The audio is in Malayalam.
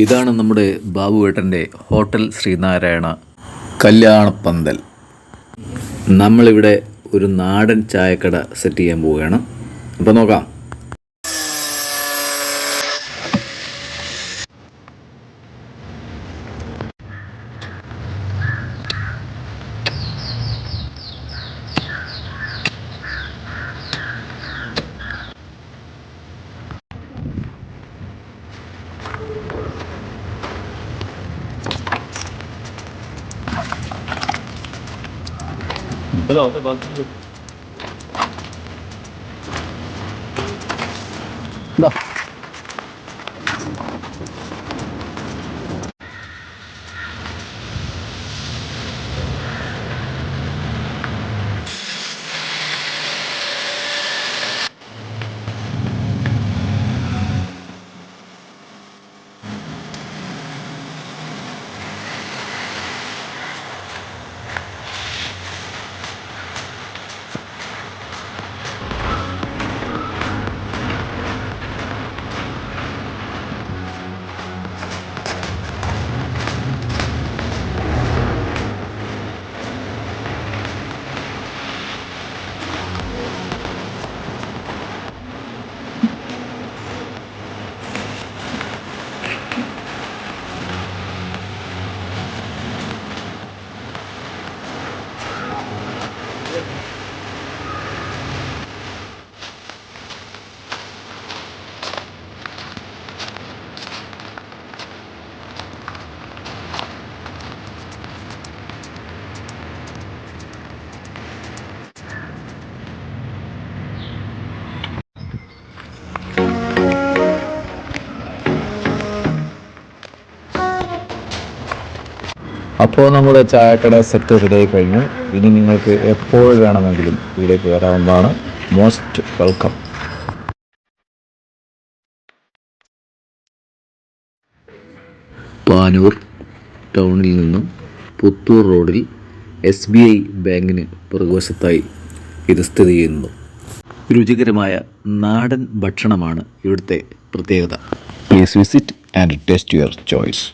ഇതാണ് നമ്മുടെ ബാബുവേട്ടൻ്റെ ഹോട്ടൽ ശ്രീനാരായണ കല്യാണപ്പന്തൽ. നമ്മളിവിടെ ഒരു നാടൻ ചായക്കട സെറ്റ് ചെയ്യാൻ പോവുകയാണ്. അപ്പോൾ നോക്കാം. അപ്പോൾ നമ്മുടെ ചായക്കട സെറ്റ് റെഡിയായി കഴിഞ്ഞു. ഇനി നിങ്ങൾക്ക് എപ്പോൾ വേണമെങ്കിലും ഇവിടേക്ക് വരാവുന്നതാണ്. Most welcome. പാനൂർ ടൗണിൽ നിന്നും പുത്തൂർ റോഡിൽ SBI ബാങ്കിന് പുറകുവശത്തായി ഇത് സ്ഥിതി ചെയ്യുന്നു. രുചികരമായ നാടൻ ഭക്ഷണമാണ് ഇവിടുത്തെ പ്രത്യേകത. Please visit and taste your choice.